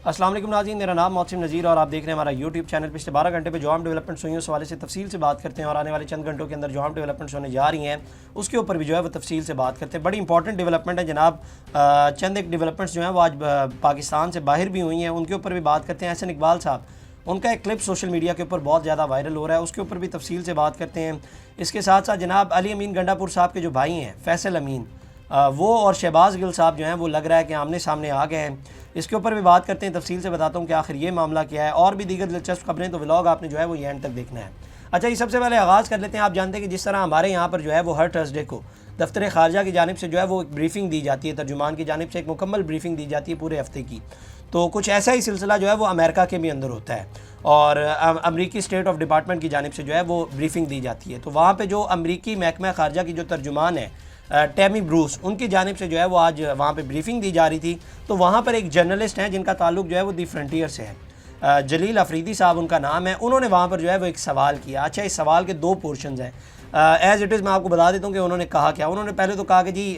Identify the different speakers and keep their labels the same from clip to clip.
Speaker 1: السلام علیکم ناظرین، میرا نام محسن نذیر اور آپ دیکھ رہے ہیں ہمارا یوٹیوب چینل۔ پچھلے 12 گھنٹے پہ جو ہم ڈیولپمنٹس ہوئی ہیں اس حوالے سے تفصیل سے بات کرتے ہیں، اور آنے والے چند گھنٹوں کے اندر جو ہم ڈیولپمنٹس ہونے جا رہی ہیں اس کے اوپر بھی جو ہے وہ تفصیل سے بات کرتے ہیں۔ بڑی امپورٹنٹ ڈیولپمنٹ ہے جناب، چند ایک ڈیولپمنٹس جو ہیں وہ آج پاکستان سے باہر بھی ہوئی ہیں، ان کے اوپر بھی بات کرتے ہیں۔ احسن اقبال صاحب، ان کا ایک کلپ سوشل میڈیا کے اوپر بہت زیادہ وائرل ہو رہا ہے، اس کے اوپر بھی تفصیل سے بات کرتے ہیں۔ اس کے ساتھ ساتھ جناب علی امین گنڈا پور صاحب کے جو بھائی ہیں فیصل امین، وہ اور شہباز گل صاحب جو ہیں وہ لگ رہا ہے کہ آمنے سامنے آ گئے ہیں، اس کے اوپر بھی بات کرتے ہیں۔ تفصیل سے بتاتا ہوں کہ آخر یہ معاملہ کیا ہے، اور بھی دیگر دلچسپ خبریں، تو ولاگ آپ نے جو ہے وہ یہ اینڈ تک دیکھنا ہے۔ اچھا، یہ سب سے پہلے آغاز کر لیتے ہیں۔ آپ جانتے ہیں کہ جس طرح ہمارے یہاں پر جو ہے وہ ہر تھرسڈے کو دفتر خارجہ کی جانب سے جو ہے وہ ایک بریفنگ دی جاتی ہے، ترجمان کی جانب سے ایک مکمل بریفنگ دی جاتی ہے پورے ہفتے کی، تو کچھ ایسا ہی سلسلہ جو ہے وہ امریکہ کے بھی اندر ہوتا ہے، اور امریکی اسٹیٹ آف ڈپارٹمنٹ کی جانب سے جو ہے وہ بریفنگ دی جاتی ہے۔ تو وہاں پہ جو امریکی محکمہ خارجہ کی جو ترجمان ہے ٹیمی بروس، ان کی جانب سے جو ہے وہ آج وہاں پہ بریفنگ دی جا رہی تھی۔ تو وہاں پر ایک جرنلسٹ ہیں جن کا تعلق جو ہے وہ دی فرنٹیئر سے ہے، جلیل افریدی صاحب ان کا نام ہے۔ انہوں نے وہاں پر جو ہے وہ ایک سوال کیا۔ اچھا، اس سوال کے دو پورشنز ہیں، ایز اٹ از میں آپ کو بتا دیتا ہوں کہ انہوں نے کہا کیا۔ انہوں نے پہلے تو کہا کہ جی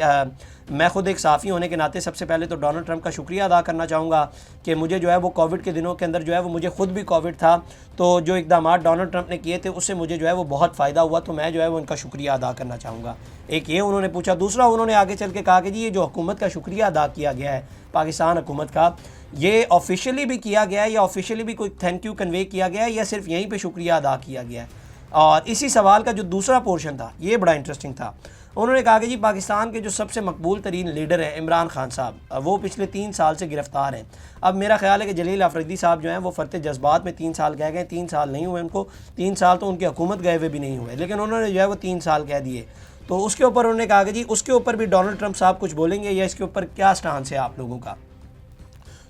Speaker 1: میں خود ایک صحافی ہونے کے ناطے سب سے پہلے تو ڈونلڈ ٹرمپ کا شکریہ ادا کرنا چاہوں گا کہ مجھے جو ہے وہ کووڈ کے دنوں کے اندر جو ہے وہ مجھے خود بھی کووڈ تھا، تو جو اقدامات ڈونلڈ ٹرمپ نے کیے تھے اس سے مجھے جو ہے وہ بہت فائدہ ہوا، تو میں جو ہے وہ ان کا شکریہ ادا کرنا چاہوں گا۔ ایک یہ انہوں نے پوچھا۔ دوسرا انہوں نے آگے چل کے کہا کہ جی یہ جو حکومت کا شکریہ ادا کیا گیا ہے، پاکستان حکومت کا، یہ آفیشیلی بھی کیا گیا ہے یا آفیشیلی بھی کوئی تھینک یو کنوے کیا گیا ہے یا صرف یہیں پہ شکریہ ادا کیا گیا ہے؟ اور اسی سوال کا جو دوسرا پورشن تھا یہ بڑا انٹرسٹنگ تھا۔ انہوں نے کہا کہ جی پاکستان کے جو سب سے مقبول ترین لیڈر ہیں عمران خان صاحب، وہ پچھلے 3 سال سے گرفتار ہیں۔ اب میرا خیال ہے کہ جلیل افریدی صاحب جو ہیں وہ فرط جذبات میں 3 سال کہہ گئے، 3 سال نہیں ہوئے ان کو، 3 سال تو ان کی حکومت گئے ہوئے بھی نہیں ہوئے، لیکن انہوں نے جو ہے وہ 3 سال کہہ دیے۔ تو اس کے اوپر انہوں نے کہا کہ جی اس کے اوپر بھی ڈونلڈ ٹرمپ صاحب کچھ بولیں گے یا اس کے اوپر کیا سٹانس ہے آپ لوگوں کا؟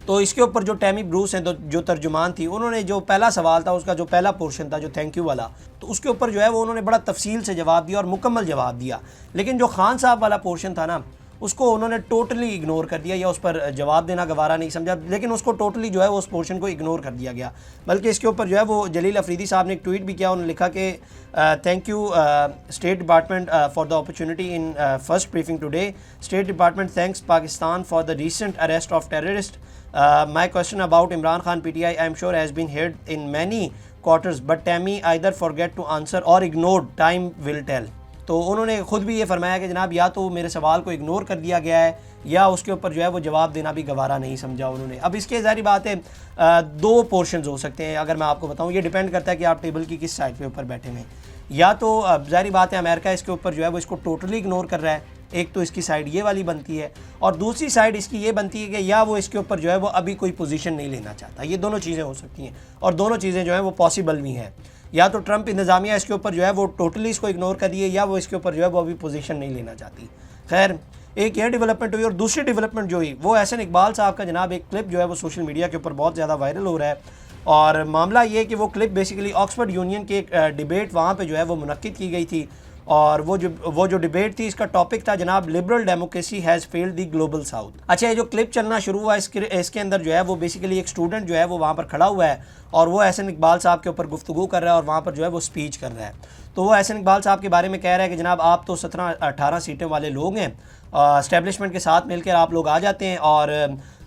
Speaker 1: تو اس کے اوپر جو ٹیمی بروس ہیں جو ترجمان تھی، انہوں نے جو پہلا سوال تھا اس کا جو پہلا پورشن تھا جو تھینک یو والا، تو اس کے اوپر جو ہے وہ انہوں نے بڑا تفصیل سے جواب دیا اور مکمل جواب دیا۔ لیکن جو خان صاحب والا پورشن تھا نا، اس کو انہوں نے ٹوٹلی اگنور کر دیا، یا اس پر جواب دینا گوارا نہیں سمجھا، لیکن اس کو ٹوٹلی جو ہے اس پورشن کو اگنور کر دیا گیا۔ بلکہ اس کے اوپر جو ہے وہ جلیل افریدی صاحب نے ایک ٹویٹ بھی کیا، انہوں نے لکھا کہ thank you state department for the opportunity in first briefing today, state department thanks Pakistan for the recent arrest of terrorist, my question about Imran Khan PTI I'm sure has been heard in many quarters but Tammy either forget to answer or ignored, time will tell۔ تو انہوں نے خود بھی یہ فرمایا کہ جناب یا تو میرے سوال کو اگنور کر دیا گیا ہے یا اس کے اوپر جو ہے وہ جواب دینا بھی گوارا نہیں سمجھا انہوں نے۔ اب اس کے ظاہری بات ہے 2 پورشنز ہو سکتے ہیں، اگر میں آپ کو بتاؤں یہ ڈیپینڈ کرتا ہے کہ آپ ٹیبل کی کس سائڈ پہ اوپر بیٹھے ہیں۔ یا تو ظاہری بات ہے امریکہ اس کے اوپر جو ہے وہ اس کو ٹوٹلی اگنور کر رہا ہے، ایک تو اس کی سائڈ یہ والی بنتی ہے، اور دوسری سائڈ اس کی یہ بنتی ہے کہ یا وہ اس کے اوپر جو ہے وہ ابھی کوئی پوزیشن نہیں لینا چاہتا۔ یہ دونوں چیزیں ہو سکتی ہیں، اور دونوں چیزیں جو ہیں وہ پاسبل بھی ہیں۔ یا تو ٹرمپ انتظامیہ اس کے اوپر جو ہے وہ ٹوٹلی اس کو اگنور کر دیے، یا وہ اس کے اوپر جو ہے وہ ابھی پوزیشن نہیں لینا چاہتی۔ خیر، ایک یہ ڈیولپمنٹ ہوئی، اور دوسری ڈیولپمنٹ جو ہوئی وہ احسن اقبال صاحب کا جناب ایک کلپ جو ہے وہ سوشل میڈیا کے اوپر بہت زیادہ وائرل ہو رہا ہے، اور معاملہ یہ کہ وہ کلپ بیسیکلی آکسفورڈ یونین کے ایک ڈیبیٹ وہاں پہ جو ہے وہ منعقد کی گئی تھی، اور وہ جو ڈیبیٹ تھی اس کا ٹاپک تھا جناب liberal democracy has failed the global south. اچھا، یہ جو کلپ چلنا شروع ہوا اس کے اندر جو ہے وہ بیسیکلی ایک اسٹوڈنٹ جو ہے وہ وہاں پر کھڑا ہوا ہے، اور وہ احسن اقبال صاحب کے اوپر گفتگو کر رہا ہے اور وہاں پر جو ہے وہ اسپیچ کر رہا ہے۔ تو وہ احسن اقبال صاحب کے بارے میں کہہ رہا ہے کہ جناب آپ تو 17-18 سیٹیں والے لوگ ہیں، اسٹیبلشمنٹ کے ساتھ مل کر آپ لوگ آ جاتے ہیں اور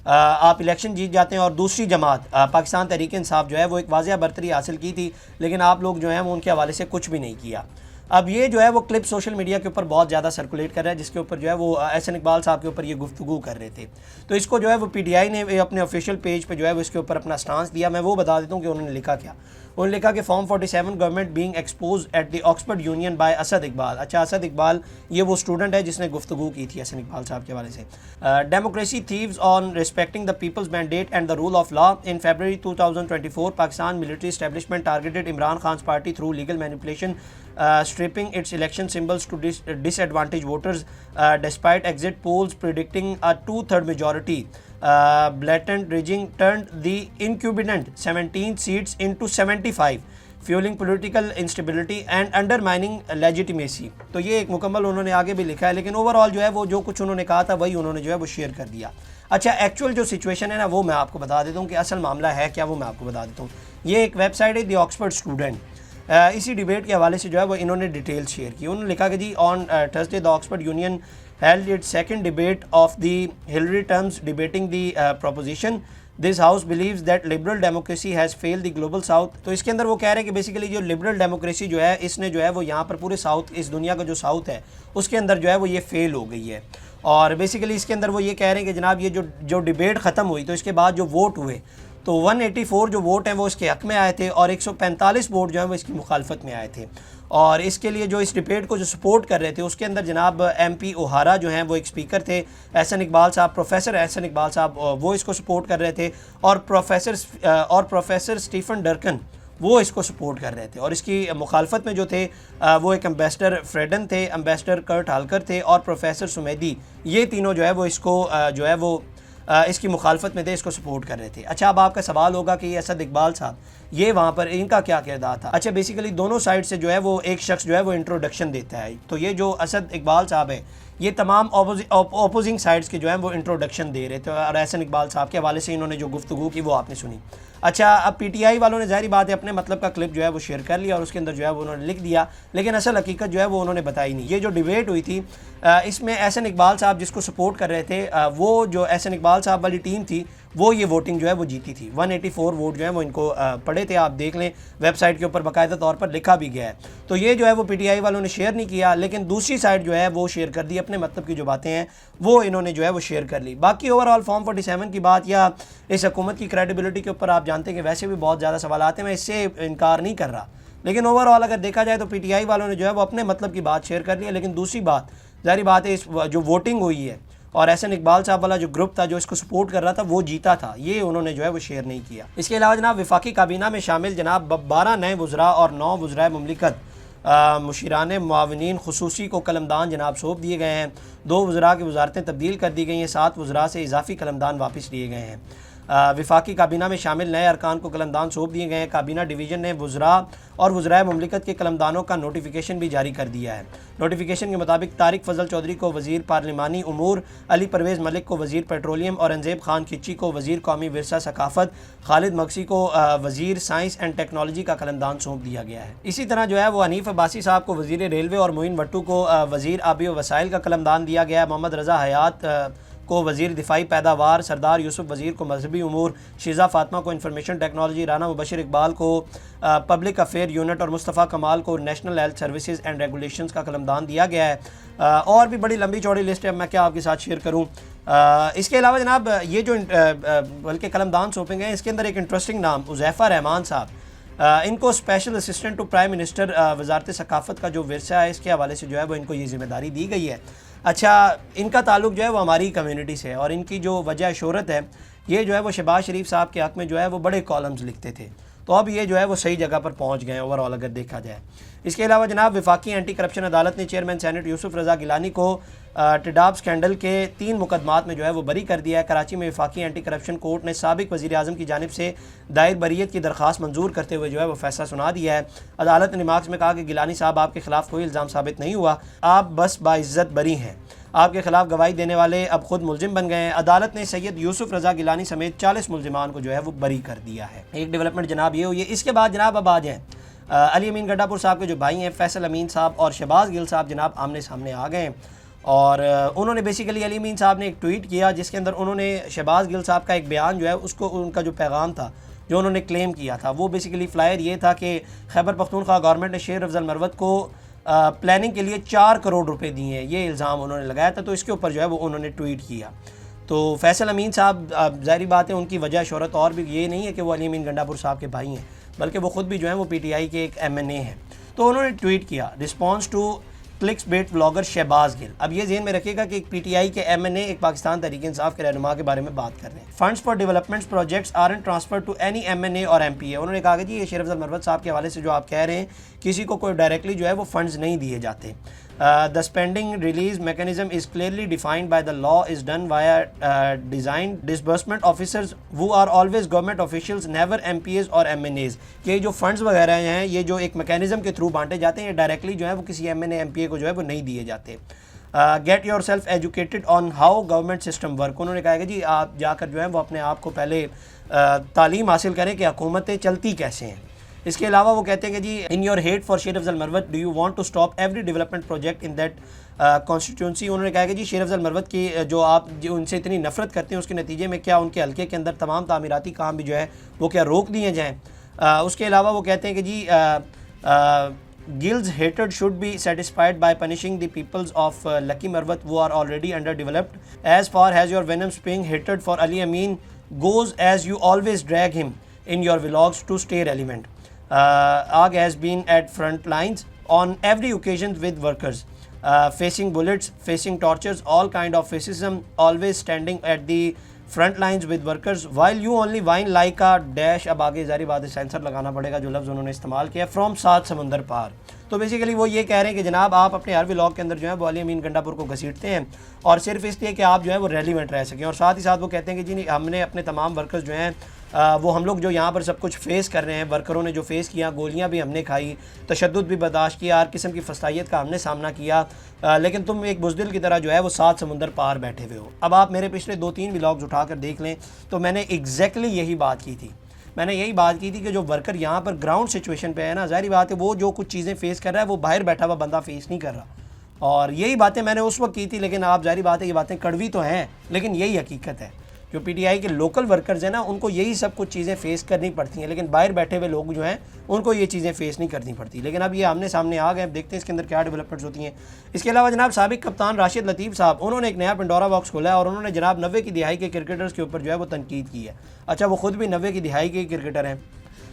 Speaker 1: آپ الیکشن جیت جاتے ہیں، اور دوسری جماعت پاکستان تحریک انصاف جو ہے وہ ایک واضح برتری حاصل کی تھی، لیکن آپ لوگ جو ہیں وہ ان کے حوالے سے کچھ بھی نہیں کیا۔ اب یہ جو ہے وہ کلپ سوشل میڈیا کے اوپر بہت زیادہ سرکولیٹ کر رہا ہے، جس کے اوپر جو ہے وہ احسن اقبال صاحب کے اوپر یہ گفتگو کر رہے تھے۔ تو اس کو جو ہے وہ پی ٹی آئی نے اپنے آفیشیل پیج پہ جو ہے وہ اس کے اوپر اپنا سٹانس دیا۔ میں وہ بتا دیتا ہوں کہ انہوں نے لکھا کیا۔ انہوں نے لکھا کہ form 47 government being exposed at the Oxford Union by Asad Iqbal. اچھا، اسد اقبال یہ وہ اسٹوڈنٹ ہے جس نے گفتگو کی تھی احسن اقبال صاحب کے حوالے سے۔ Democracy thrives on respecting the people's mandate and the rule of law in February 2024 Pakistan military establishment targeted Imran خان's party through legal manipulation, stripping its election symbols to disadvantage voters, despite exit polls predicting a 2/3 majority. Blatant rigging turned the incumbent 17 seats into 75, fueling political instability and undermining legitimacy۔ تو یہ ایک مکمل انہوں نے آگے بھی لکھا ہے، لیکن اوور آل جو ہے وہ جو کچھ انہوں نے کہا تھا وہی انہوں نے جو ہے وہ شیئر کر دیا۔ اچھا، ایکچوئل جو سچویشن ہے نا وہ میں آپ کو بتا دیتا ہوں کہ اصل معاملہ ہے کیا، وہ میں آپ کو بتا دیتا ہوں۔ یہ ایک ویب سائٹ ہے دی آکسفورڈ اسٹوڈنٹ، اسی ڈیبیٹ کے حوالے سے جو ہے وہ انہوں نے ڈیٹیل شیئر کی۔ انہوں نے لکھا کہ جی on Thursday the Oxford union held its second debate of the Hillary terms debating the proposition this house believes that liberal democracy has fail the global south. تو اس کے اندر وہ کہہ رہے ہیں کہ بیسیکلی جو لبرل ڈیموکریسی جو ہے اس نے جو ہے وہ یہاں پر پورے ساؤتھ اس دنیا کا جو ساؤتھ ہے اس کے اندر جو ہے وہ یہ فیل ہو گئی ہے. اور بیسیکلی اس کے اندر وہ یہ کہہ رہے ہیں کہ جناب یہ جو ڈیبیٹ ختم ہوئی تو اس کے بعد جو ووٹ ہوئے تو 184 جو ووٹ ہیں وہ اس کے حق میں آئے تھے اور 145 ووٹ جو ہیں وہ اس کی مخالفت میں آئے تھے. اور اس کے لیے جو اس ڈبیٹ کو جو سپورٹ کر رہے تھے اس کے اندر جناب ایم پی اوہارا جو ہیں وہ ایک سپیکر تھے, احسن اقبال صاحب, پروفیسر احسن اقبال صاحب, وہ اس کو سپورٹ کر رہے تھے, اور پروفیسر اسٹیفن ڈرکن وہ اس کو سپورٹ کر رہے تھے. اور اس کی مخالفت میں جو تھے وہ ایک امبیسڈر فریڈن تھے, امبیسڈر کرٹ ہالکر تھے اور پروفیسر سمیدی, یہ تینوں جو ہے وہ اس کو جو ہے وہ اس کی مخالفت میں تھے, اس کو سپورٹ کر رہے تھے. اچھا اب آپ کا سوال ہوگا کہ یہ اسد اقبال صاحب یہ وہاں پر ان کا کیا کردار تھا؟ اچھا بیسیکلی دونوں سائڈ سے جو ہے وہ ایک شخص جو ہے وہ انٹروڈکشن دیتا ہے. تو یہ جو اسد اقبال صاحب ہے یہ تمام اپوزنگ سائڈز کے جو ہیں وہ انٹروڈکشن دے رہے تھے, اور احسن اقبال صاحب کے حوالے سے انہوں نے جو گفتگو کی وہ آپ نے سنی. اچھا اب پی ٹی آئی والوں نے ظاہری بات ہے اپنے مطلب کا کلپ جو ہے وہ شیئر کر لیا اور اس کے اندر جو ہے وہ انہوں نے لکھ دیا, لیکن اصل حقیقت جو ہے وہ انہوں نے بتائی نہیں. یہ جو ڈیبیٹ ہوئی تھی اس میں احسن اقبال صاحب جس کو سپورٹ کر رہے تھے وہ جو احسن اقبال صاحب والی ٹیم تھی وہ یہ ووٹنگ جو ہے وہ جیتی تھی. 184 ووٹ جو ہیں وہ ان کو پڑے تھے, آپ دیکھ لیں ویب سائٹ کے اوپر باقاعدہ طور پر لکھا بھی گیا ہے. تو یہ جو ہے وہ پی ٹی آئی والوں نے شیئر نہیں کیا, لیکن دوسری سائڈ جو ہے وہ شیئر کر دی, اپنے مطلب کی جو باتیں ہیں وہ انہوں نے جو ہے وہ شیئر کر لی. باقی اوور آل فارم 47 کی بات یا اس حکومت کی کریڈیبلٹی کے اوپر آپ جانتے ہیں کہ ویسے بھی بہت زیادہ سوالات ہیں, میں اس سے انکار نہیں کر رہا, لیکن اوور آل اگر دیکھا جائے تو پی ٹی آئی والوں نے جو ہے وہ اپنے مطلب کی بات شیئر کر لی ہے. لیکن دوسری بات ظاہری بات ہے اس جو ووٹنگ ہوئی ہے اور احسن اقبال صاحب والا جو گروپ تھا جو اس کو سپورٹ کر رہا تھا وہ جیتا تھا, یہ انہوں نے جو ہے وہ شیئر نہیں کیا. اس کے علاوہ جناب وفاقی کابینہ میں شامل جناب 12 نئے وزراء اور 9 وزرائے مملکت مشیران معاونین خصوصی کو قلمدان جناب سونپ دیے گئے ہیں. 2 وزراء کی وزارتیں تبدیل کر دی گئی ہیں, 7 وزراء سے اضافی قلمدان واپس لیے گئے ہیں. وفاقی کابینہ میں شامل نئے ارکان کو قلمدان سونپ دیے گئے ہیں. کابینہ ڈویژن نے وزراء اور وزرائے مملکت کے قلمدانوں کا نوٹیفیکیشن بھی جاری کر دیا ہے. نوٹیفیکیشن کے مطابق طارق فضل چودھری کو وزیر پارلیمانی امور, علی پرویز ملک کو وزیر پیٹرولیم, اورنگزیب خان کھچی کو وزیر قومی ورثہ ثقافت, خالد مکسی کو وزیر سائنس اینڈ ٹیکنالوجی کا قلمدان سونپ دیا گیا ہے. اسی طرح جو ہے وہ حنیف عباسی صاحب کو وزیر ریلوے اور معین بٹو کو وزیر آبی و وسائل کا قلمدان دیا گیا ہے. محمد رضا حیات کو وزیر دفاعی پیداوار, سردار یوسف وزیر کو مذہبی امور, شیزہ فاطمہ کو انفارمیشن ٹیکنالوجی, رانا مبشر اقبال کو پبلک افیئر یونٹ اور مصطفیٰ کمال کو national health services and regulations کا قلمدان دیا گیا ہے. اور بھی بڑی لمبی چوڑی لسٹ ہے, میں کیا آپ کے ساتھ شیئر کروں. اس کے علاوہ جناب یہ جو بلکہ قلمدان سونپے گئے ہیں اس کے اندر ایک انٹرسٹنگ نام حذیفہ رحمان صاحب, ان کو special assistant to prime minister وزارت ثقافت کا جو ورثہ ہے اس کے حوالے سے جو ہے وہ ان کو یہ ذمہ داری دی گئی ہے. اچھا ان کا تعلق جو ہے وہ ہماری کمیونٹی سے ہے, اور ان کی جو وجہ شہرت ہے یہ جو ہے وہ شہباز شریف صاحب کے حق میں جو ہے وہ بڑے کالمز لکھتے تھے, تو اب یہ جو ہے وہ صحیح جگہ پر پہنچ گئے ہیں اوور آل اگر دیکھا جائے. اس کے علاوہ جناب وفاقی اینٹی کرپشن عدالت نے چیئرمین سینٹ یوسف رضا گیلانی کو ٹڈاب اسکینڈل کے 3 مقدمات میں جو ہے وہ بری کر دیا ہے. کراچی میں وفاقی اینٹی کرپشن کورٹ نے سابق وزیر اعظم کی جانب سے دائر بریت کی درخواست منظور کرتے ہوئے جو ہے وہ فیصلہ سنا دیا ہے. عدالت نے ریمارکس میں کہا کہ گیلانی صاحب آپ کے خلاف کوئی الزام ثابت نہیں ہوا, آپ بس باعزت بری ہیں, آپ کے خلاف گواہی دینے والے اب خود ملزم بن گئے ہیں. عدالت نے سید یوسف رضا گیلانی سمیت 40 ملزمان کو جو ہے وہ بری کر دیا ہے. ایک ڈیولپمنٹ جناب یہ ہوئی ہے. اس کے بعد جناب اب آ جائیں علی امین گڈھا پور صاحب کے جو بھائی ہیں فیصل امین صاحب اور شہباز گل صاحب جناب آمنے سامنے آ گئے ہیں, اور انہوں نے بیسیکلی علی امین صاحب نے ایک ٹویٹ کیا جس کے اندر انہوں نے شہباز گل صاحب کا ایک بیان جو ہے اس کو ان کا جو پیغام تھا جو انہوں نے کلیم کیا تھا وہ بیسیکلی فلائر یہ تھا کہ خیبر پختونخوا گورنمنٹ نے شیر افضل مروت کو پلاننگ کے لیے 4 کروڑ روپے دیے ہیں, یہ الزام انہوں نے لگایا تھا. تو اس کے اوپر جو ہے وہ انہوں نے ٹویٹ کیا. تو فیصل امین صاحب ظاہری بات ہے ان کی وجہ شہرت اور بھی یہ نہیں ہے کہ وہ علی امین گنڈا پور صاحب کے بھائی ہیں, بلکہ وہ خود بھی جو ہیں وہ پی ٹی آئی کے ایک ایم این اے ہیں. تو انہوں نے ٹویٹ کیا response to clickbait blogger Shahbaz Gill. اب یہ ذہن میں رکھیے گا کہ ایک پی ٹی آئی کے ایم این اے ایک پاکستان تحریک انصاف کے رہنما کے بارے میں بات کر رہے ہیں. Funds for development projects aren't transfer to any M N A اور ایم پی اے. انہوں نے کہا کہ جی یہ شیر افضل مروت صاحب کے حوالے سے جو آپ کہہ رہے ہیں کسی کو کوئی ڈائریکٹلی جو ہے وہ فنڈز نہیں دیے جاتے. The spending release mechanism is clearly defined by the law is done via designed disbursement officers who are always government officials, never MPAs اور MNAs. یہ جو فنڈز وغیرہ ہیں یہ جو ایک میکینزم کے تھرو بانٹے جاتے ہیں, یہ ڈائریکٹلی جو ہے وہ کسی M N A M P A کو جو ہے وہ نہیں دیے جاتے. Get your self educated on how government system work. انہوں نے کہا کہ جی آپ جا کر جو ہے وہ اپنے آپ کو پہلے تعلیم حاصل کریں کہ حکومتیں چلتی کیسے ہیں. اس کے علاوہ وہ کہتے ہیں کہ جی in your hate for Sher Afzal Marwat do you want to stop every development project in that constituency. انہوں نے کہا کہ جی شیر افضل مروت کی جو آپ ان سے اتنی نفرت کرتے ہیں اس کے نتیجے میں کیا ان کے حلقے کے اندر تمام تعمیراتی کام بھی جو ہے وہ کیا روک دیے جائیں. اس کے علاوہ وہ کہتے ہیں کہ جی Gill's hatred should be satisfied by punishing the peoples of Lucky Marwat who are already underdeveloped. As far as your venom spewing hatred for Ali Amin goes, as you always drag him in your vlogs to stay relevant. Aag has been at front lines on every occasion with workers, facing bullets, facing tortures, all kind of fascism, always standing at the front lines with workers while you only whine like a dash. اب آگے ظاہری بات ہے sensor لگانا پڑے گا جو لفظ انہوں نے استعمال کیا فرام 7 سمندر پار. تو بیسیکلی وہ یہ کہہ رہے ہیں کہ جناب آپ اپنے ہر ولاگ کے اندر جو ہے وہ علی امین گنڈا پور کو گھسیٹتے ہیں اور صرف اس لیے کہ آپ جو ہے وہ ریلیونٹ رہ سکیں. اور ساتھ ہی ساتھ وہ کہتے ہیں کہ جی ہم نے اپنے تمام ورکرز جو ہیں وہ ہم لوگ جو یہاں پر سب کچھ فیس کر رہے ہیں, ورکروں نے جو فیس کیا, گولیاں بھی ہم نے کھائی, تشدد بھی برداشت کیا, ہر قسم کی فسطائیت کا ہم نے سامنا کیا, لیکن تم ایک بزدل کی طرح جو ہے وہ 7 سمندر پار بیٹھے ہوئے ہو. اب آپ میرے پچھلے 2-3 ولاگز اٹھا کر دیکھ لیں تو میں نے ایگزیکٹلی یہی بات کی تھی. میں نے یہی بات کی تھی کہ جو ورکر یہاں پر گراؤنڈ سچویشن پہ ہے نا, ظاہری بات ہے وہ جو کچھ چیزیں فیس کر رہا ہے وہ باہر بیٹھا ہوا بندہ فیس نہیں کر رہا. اور یہی باتیں میں نے اس وقت کی تھی, لیکن آپ ظاہری بات ہے یہ باتیں کڑوی تو ہیں لیکن یہی حقیقت ہے. جو پی ٹی آئی کے لوکل ورکرز ہیں نا ان کو یہی سب کچھ چیزیں فیس کرنی پڑتی ہیں, لیکن باہر بیٹھے ہوئے لوگ جو ہیں ان کو یہ چیزیں فیس نہیں کرنی پڑتی. لیکن اب یہ آمنے سامنے آ گئے, اب دیکھتے ہیں اس کے اندر کیا ڈیولپمنٹس ہوتی ہیں. اس کے علاوہ جناب سابق کپتان راشد لطیف صاحب انہوں نے ایک نیا پنڈورا باکس کھولا ہے اور انہوں نے جناب 90 کی دہائی کے کرکٹرز کے اوپر جو ہے وہ تنقید کی ہے. اچھا وہ خود بھی 90 کی دہائی کے کرکٹر ہیں.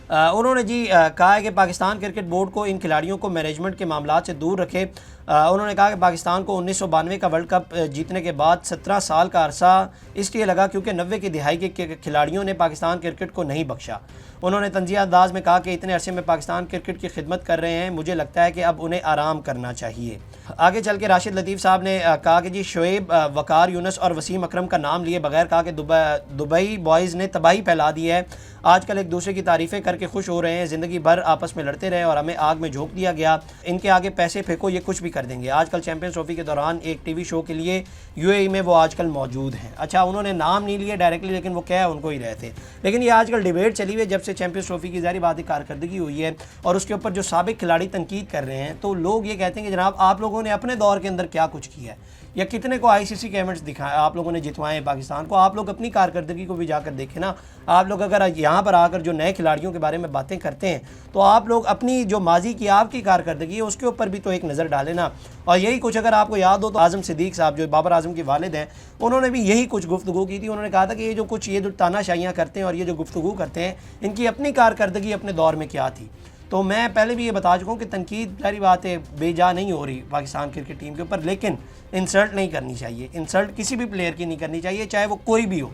Speaker 1: انہوں نے جی کہا ہے کہ پاکستان کرکٹ بورڈ کو ان کھلاڑیوں کو مینجمنٹ کے معاملات سے دور رکھے. انہوں نے کہا کہ پاکستان کو 1992 کا ورلڈ کپ جیتنے کے بعد 17 سال کا عرصہ اس لیے لگا کیونکہ 90 کی دہائی کے کھلاڑیوں نے پاکستان کرکٹ کو نہیں بخشا. انہوں نے طنزیہ انداز میں کہا کہ اتنے عرصے میں پاکستان کرکٹ کی خدمت کر رہے ہیں, مجھے لگتا ہے کہ اب انہیں آرام کرنا چاہیے. آگے چل کے راشد لطیف صاحب نے کہا کہ جی شعیب, وقار یونس اور وسیم اکرم کا نام لیے بغیر کہا کہ دبئی بوائز نے تباہی پھیلا دی ہے. آج کل ایک دوسرے کی تعریفیں کر کے خوش ہو رہے ہیں, زندگی بھر آپس میں لڑتے رہے اور ہمیں آگ میں جھونک دیا گیا. ان کے آگے پیسے پھینکو یہ کچھ بھی کر دیں گے. آج کل چیمپئنز ٹرافی کے دوران ایک ٹی وی شو کے لیے یو اے ای میں وہ آج کل موجود ہیں. اچھا انہوں نے نام نہیں لیے ڈائریکٹلی لیکن وہ کہہ ان کو ہی رہے تھے. لیکن یہ آج کل ڈیبیٹ چلی ہوئی ہے جب سے چیمپئنز ٹرافی کی ظاہری بات کارکردگی ہوئی ہے اور اس کے اوپر جو سابق کھلاڑی تنقید کر رہے ہیں تو لوگ یہ کہتے ہیں کہ جناب آپ لوگوں نے اپنے دور کے اندر کیا کچھ کیا ہے یا کتنے کو آئی سی سی کے ایونٹس دکھائے آپ لوگوں نے جتوائے ہیں پاکستان کو. آپ لوگ اپنی کارکردگی کو بھی جا کر دیکھیں نا. آپ لوگ اگر یہاں پر آ کر جو نئے کھلاڑیوں کے بارے میں باتیں کرتے ہیں تو آپ لوگ اپنی جو ماضی کی آپ کی کارکردگی ہے اس کے اوپر بھی تو ایک نظر ڈالیں نا. اور یہی کچھ اگر آپ کو یاد ہو تو اعظم صدیق صاحب جو بابر اعظم کے والد ہیں انہوں نے بھی یہی کچھ گفتگو کی تھی. انہوں نے کہا تھا کہ یہ جو تانا شائیاں کرتے ہیں اور یہ جو گفتگو کرتے ہیں ان کی اپنی کارکردگی اپنے دور میں کیا تھی. تو میں پہلے بھی یہ بتا چکا ہوں کہ تنقید ساری بات ہے بے جا نہیں ہو رہی پاکستان کرکٹ ٹیم کے اوپر, لیکن انسلٹ نہیں کرنی چاہیے. انسلٹ کسی بھی پلیئر کی نہیں کرنی چاہیے چاہے وہ کوئی بھی ہو,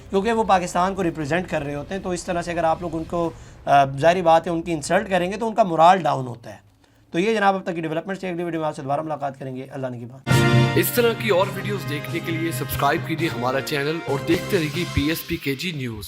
Speaker 1: کیونکہ وہ پاکستان کو ریپرزینٹ کر رہے ہوتے ہیں. تو اس طرح سے اگر آپ لوگ ان کو ظاہری بات ہے ان کی انسلٹ کریں گے تو ان کا مورال ڈاؤن ہوتا ہے. تو یہ جناب اب تک کی ڈیولپمنٹس. اگلی ویڈیو میں آپ سے دوبارہ ملاقات کریں گے. اللہ نے کی بات.
Speaker 2: اس طرح کی اور ویڈیوز دیکھنے کے لیے سبسکرائب کیجیے ہمارا چینل اور دیکھتے رہیے PSPKG نیوز.